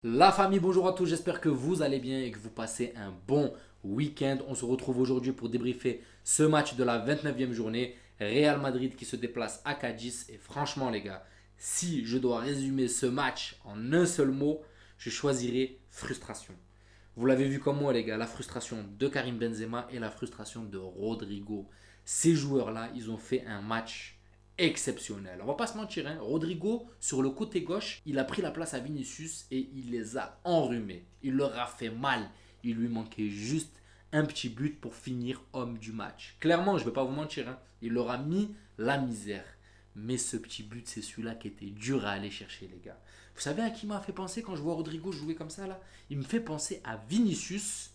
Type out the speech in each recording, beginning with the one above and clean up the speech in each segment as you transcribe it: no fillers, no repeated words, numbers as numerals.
La famille, bonjour à tous, j'espère que vous allez bien et que vous passez un bon week-end. On se retrouve aujourd'hui pour débriefer ce match de la 29e journée. Real Madrid qui se déplace à Cadiz. Et franchement les gars, si je dois résumer ce match en un seul mot, je choisirais frustration. Vous l'avez vu comme moi les gars, la frustration de Karim Benzema et la frustration de Rodrigo. Ces joueurs-là, ils ont fait un match exceptionnel. On va pas se mentir, hein. Rodrigo, sur le côté gauche, il a pris la place à Vinicius et il les a enrhumés. Il leur a fait mal. Il lui manquait juste un petit but pour finir homme du match. Clairement, je ne vais pas vous mentir, hein. Il leur a mis la misère. Mais ce petit but, c'est celui-là qui était dur à aller chercher, les gars. Vous savez à qui m'a fait penser quand je vois Rodrigo jouer comme ça, là? Il me fait penser à Vinicius,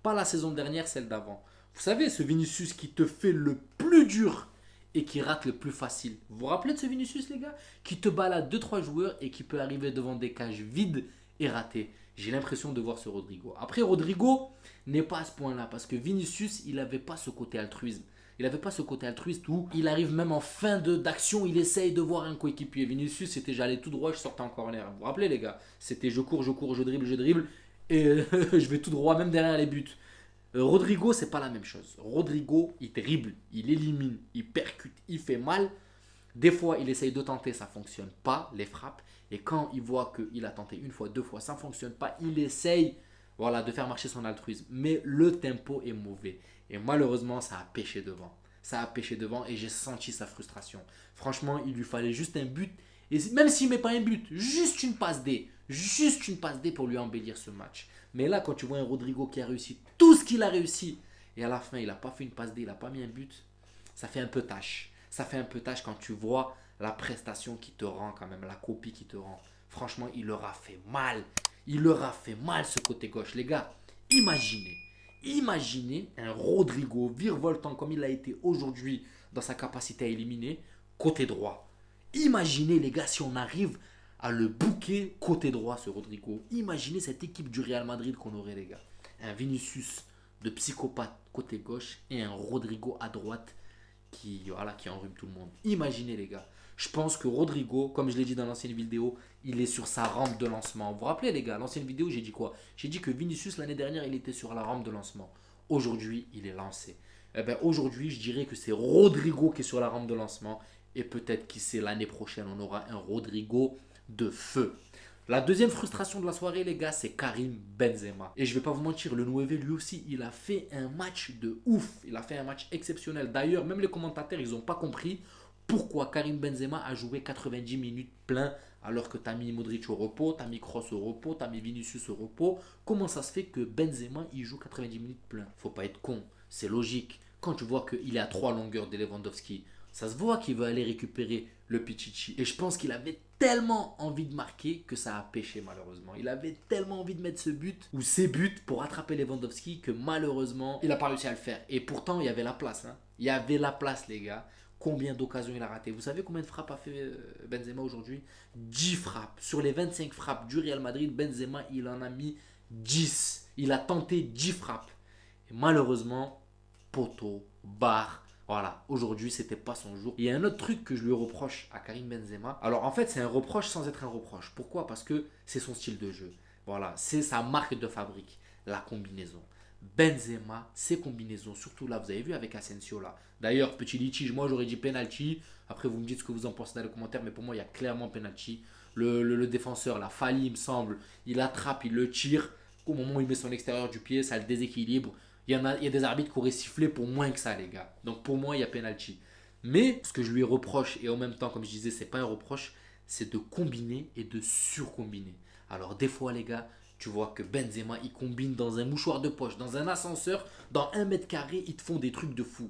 pas la saison dernière, celle d'avant. Vous savez, ce Vinicius qui te fait le plus dur et qui rate le plus facile. Vous vous rappelez de ce Vinicius, les gars? Qui te balade deux trois joueurs et qui peut arriver devant des cages vides et rater. J'ai l'impression de voir ce Rodrigo. Après, Rodrigo n'est pas à ce point-là parce que Vinicius, il n'avait pas ce côté altruisme. Il n'avait pas ce côté altruiste où il arrive même en fin d'action, il essaye de voir un coéquipier. Vinicius, c'était j'allais tout droit, je sortais en corner. Vous vous rappelez, les gars? C'était je cours, je dribble et je vais tout droit, même derrière les buts. Rodrigo, c'est pas la même chose. Rodrigo, il dribble, il élimine, il percute, il fait mal. Des fois, il essaye de tenter, ça fonctionne pas, les frappes. Et quand il voit qu'il a tenté une fois, deux fois, ça fonctionne pas, il essaye voilà, de faire marcher son altruisme. Mais le tempo est mauvais. Et malheureusement, ça a pêché devant. Ça a pêché devant et j'ai senti sa frustration. Franchement, il lui fallait juste un but. Et même s'il ne met pas un but, juste une passe D. Juste une passe D pour lui embellir ce match. Mais là, quand tu vois un Rodrigo qui a réussi tout ce qu'il a réussi, et à la fin, il n'a pas fait une passe D, il n'a pas mis un but, ça fait un peu tâche. Ça fait un peu tâche quand tu vois la prestation qui te rend quand même, la copie qui te rend. Franchement, il leur a fait mal. Il leur a fait mal ce côté gauche. Les gars, imaginez un Rodrigo virevoltant comme il a été aujourd'hui dans sa capacité à éliminer côté droit. Imaginez les gars si on arrive à le bouquer côté droit ce Rodrigo. Imaginez cette équipe du Real Madrid qu'on aurait les gars. Un Vinicius de psychopathe côté gauche et un Rodrigo à droite qui enrhume tout le monde. Imaginez les gars. Je pense que Rodrigo, comme je l'ai dit dans l'ancienne vidéo, il est sur sa rampe de lancement. Vous vous rappelez les gars, l'ancienne vidéo j'ai dit quoi? J'ai dit que Vinicius l'année dernière il était sur la rampe de lancement. Aujourd'hui il est lancé. Eh ben, aujourd'hui je dirais que c'est Rodrigo qui est sur la rampe de lancement. Et peut-être qui sait l'année prochaine on aura un Rodrigo de feu. La deuxième frustration de la soirée, les gars, c'est Karim Benzema. Et je vais pas vous mentir, le 9 lui aussi, il a fait un match de ouf. Il a fait un match exceptionnel. D'ailleurs, même les commentateurs, ils n'ont pas compris pourquoi Karim Benzema a joué 90 minutes plein alors que tu as mis Modric au repos, tu as mis Kroos au repos, tu as mis Vinicius au repos. Comment ça se fait que Benzema, il joue 90 minutes plein? Faut pas être con, c'est logique. Quand tu vois qu'il est à 3 longueurs de Lewandowski, ça se voit qu'il veut aller récupérer le Pichichi. Et je pense qu'il avait tellement envie de marquer que ça a pêché malheureusement. Il avait tellement envie de mettre ce but ou ces buts pour attraper Lewandowski que malheureusement il n'a pas réussi à le faire. Et pourtant il y avait la place. Hein. Il y avait la place les gars. Combien d'occasions il a raté? Vous savez combien de frappes a fait Benzema aujourd'hui? 10 frappes. Sur les 25 frappes du Real Madrid, Benzema il en a mis 10. Il a tenté 10 frappes. Et malheureusement, poteau, barre, voilà, aujourd'hui, c'était pas son jour. Il y a un autre truc que je lui reproche à Karim Benzema. Alors en fait, c'est un reproche sans être un reproche. Pourquoi? Parce que c'est son style de jeu. Voilà, c'est sa marque de fabrique, la combinaison. Benzema, ses combinaisons, surtout là, vous avez vu avec Asensio là. D'ailleurs, petit litige, moi j'aurais dit penalty. Après, vous me dites ce que vous en pensez dans les commentaires, mais pour moi, il y a clairement penalty. Le défenseur, la Fali, il me semble, il attrape, il le tire. Au moment où il met son extérieur du pied, ça le déséquilibre. Il y a des arbitres qui auraient sifflé pour moins que ça, les gars. Donc pour moi, il y a penalty. Mais ce que je lui reproche, et en même temps, comme je disais, c'est pas un reproche, c'est de combiner et de surcombiner. Alors des fois, les gars, tu vois que Benzema, il combine dans un mouchoir de poche, dans un ascenseur, dans 1 mètre carré, ils te font des trucs de fou.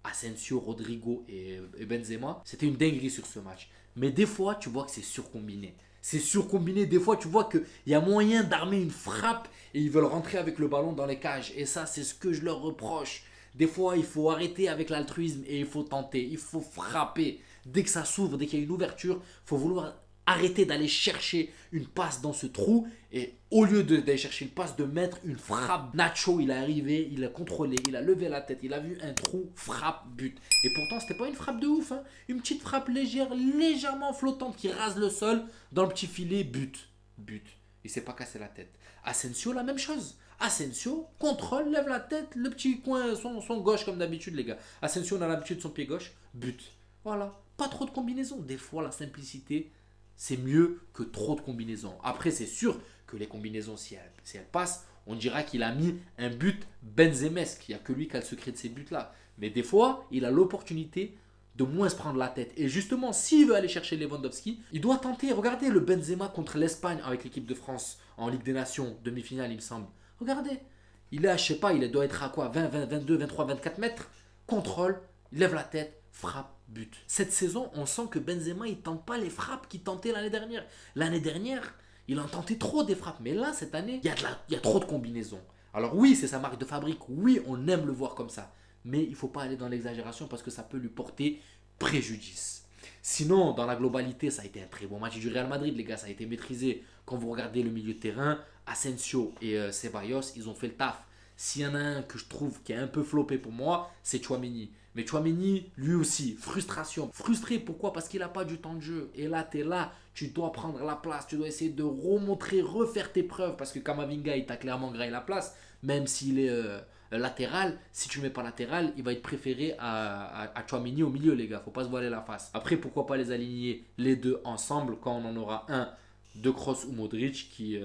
Asensio, Rodrigo et Benzema, c'était une dinguerie sur ce match. Mais des fois, tu vois que c'est surcombiné. C'est surcombiné. Des fois, tu vois qu'il y a moyen d'armer une frappe et ils veulent rentrer avec le ballon dans les cages. Et ça, c'est ce que je leur reproche. Des fois, il faut arrêter avec l'altruisme et il faut tenter. Il faut frapper. Dès que ça s'ouvre, dès qu'il y a une ouverture, il faut vouloir arrêter d'aller chercher une passe dans ce trou et au lieu d'aller chercher une passe, de mettre une frappe. Nacho, il est arrivé, il a contrôlé, il a levé la tête, il a vu un trou, frappe, but. Et pourtant, c'était pas une frappe de ouf, hein. Une petite frappe légère, légèrement flottante qui rase le sol dans le petit filet, but. But. Il s'est pas cassé la tête. Asensio, la même chose. Asensio, contrôle, lève la tête, le petit coin, son gauche comme d'habitude, les gars. Asensio, on a l'habitude de son pied gauche, but. Voilà. Pas trop de combinaisons. Des fois, la simplicité, c'est mieux que trop de combinaisons. Après, c'est sûr que les combinaisons, si elles passent, on dira qu'il a mis un but benzemesque. Il n'y a que lui qui a le secret de ces buts-là. Mais des fois, il a l'opportunité de moins se prendre la tête. Et justement, s'il veut aller chercher Lewandowski, il doit tenter. Regardez le Benzema contre l'Espagne avec l'équipe de France en Ligue des Nations, demi-finale, il me semble. Regardez. Il est, je sais pas, il doit être à quoi 20, 20, 22, 23, 24 mètres. Contrôle, il lève la tête, frappe, but. Cette saison, on sent que Benzema, il tente pas les frappes qu'il tentait l'année dernière. L'année dernière, il en tentait trop des frappes. Mais là, cette année, il y a trop de combinaisons. Alors oui, c'est sa marque de fabrique. Oui, on aime le voir comme ça. Mais il ne faut pas aller dans l'exagération parce que ça peut lui porter préjudice. Sinon, dans la globalité, ça a été un très bon match du Real Madrid, les gars. Ça a été maîtrisé. Quand vous regardez le milieu de terrain, Asensio et Ceballos, ils ont fait le taf. S'il y en a un que je trouve qui est un peu floppé pour moi, c'est Tchouaméni. Mais Tchouaméni, lui aussi, frustration. Frustré, pourquoi? Parce qu'il n'a pas du temps de jeu. Et là, tu es là, tu dois prendre la place, tu dois essayer de remontrer, refaire tes preuves. Parce que Kamavinga, il t'a clairement graillé la place. Même s'il est latéral, si tu ne mets pas latéral, il va être préféré à Tchouaméni au milieu, les gars. Faut pas se voiler la face. Après, pourquoi pas les aligner les deux ensemble quand on en aura un de Kroos ou Modric qui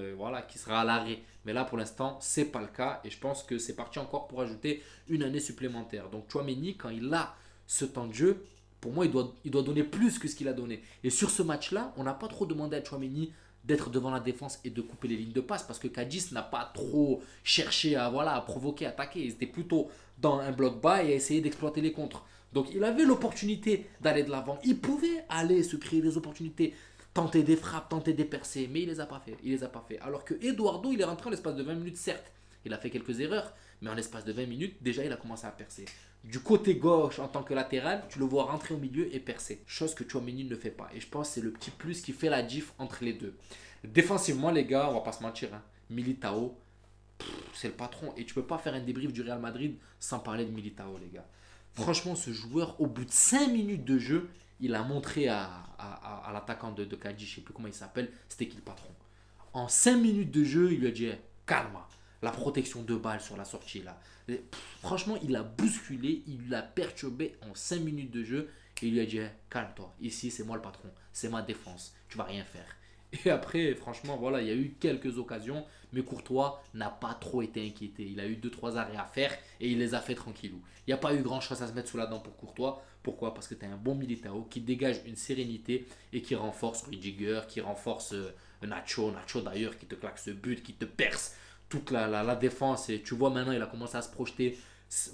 sera à l'arrêt. Mais là, pour l'instant, c'est pas le cas. Et je pense que c'est parti encore pour ajouter une année supplémentaire. Donc, Tchouaméni, quand il a ce temps de jeu, pour moi, il doit donner plus que ce qu'il a donné. Et sur ce match-là, on n'a pas trop demandé à Tchouaméni d'être devant la défense et de couper les lignes de passe parce que Cadiz n'a pas trop cherché à provoquer, à attaquer. Il était plutôt dans un bloc bas et à essayer d'exploiter les contres. Donc, il avait l'opportunité d'aller de l'avant. Il pouvait aller se créer des opportunités, tenter des frappes, tenter des percées, mais il les a pas fait. Il les a pas fait. Alors que Eduardo, il est rentré en l'espace de 20 minutes, certes. Il a fait quelques erreurs, mais en l'espace de 20 minutes, déjà, il a commencé à percer. Du côté gauche, en tant que latéral, tu le vois rentrer au milieu et percer. Chose que Tchouaméni ne fait pas. Et je pense que c'est le petit plus qui fait la diff entre les deux. Défensivement, les gars, on va pas se mentir. Militao, c'est le patron. Et tu peux pas faire un débrief du Real Madrid sans parler de Militao, les gars. Franchement, ce joueur, au bout de 5 minutes de jeu, il a montré à l'attaquant de Cadiz, je ne sais plus comment il s'appelle, c'était qui le patron. En 5 minutes de jeu, il lui a dit calme, la protection de balle sur la sortie là. Franchement, il a bousculé, il l'a perturbé en 5 minutes de jeu et il lui a dit calme-toi, ici c'est moi le patron, c'est ma défense, tu vas rien faire. Et après, franchement, voilà, il y a eu quelques occasions, mais Courtois n'a pas trop été inquiété. Il a eu 2-3 arrêts à faire et il les a fait tranquillou. Il n'y a pas eu grand chose à se mettre sous la dent pour Courtois. Pourquoi? Parce que tu as un bon Militao qui dégage une sérénité et qui renforce Rudiger, qui renforce Nacho. Nacho d'ailleurs qui te claque ce but, qui te perce toute la défense. Et tu vois maintenant, il a commencé à se projeter.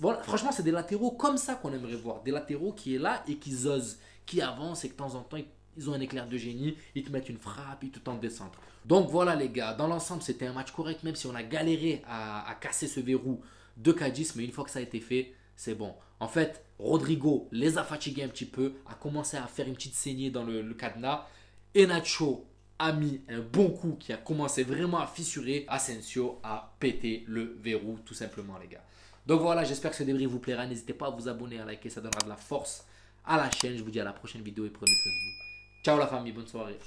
Voilà, franchement, c'est des latéraux comme ça qu'on aimerait voir. Des latéraux qui est là et qui osent, qui avancent et que de temps en temps, ils ont un éclair de génie, ils te mettent une frappe, ils te tentent des centres. Donc voilà les gars, dans l'ensemble c'était un match correct, même si on a galéré à casser ce verrou de Cadiz, mais une fois que ça a été fait, c'est bon. En fait, Rodrigo les a fatigués un petit peu, a commencé à faire une petite saignée dans le cadenas, et Nacho a mis un bon coup qui a commencé vraiment à fissurer, Asensio a pété le verrou tout simplement les gars. Donc voilà, j'espère que ce débrief vous plaira, n'hésitez pas à vous abonner, à liker, ça donnera de la force à la chaîne. Je vous dis à la prochaine vidéo et prenez soin de vous. Ciao la famille, bonne soirée.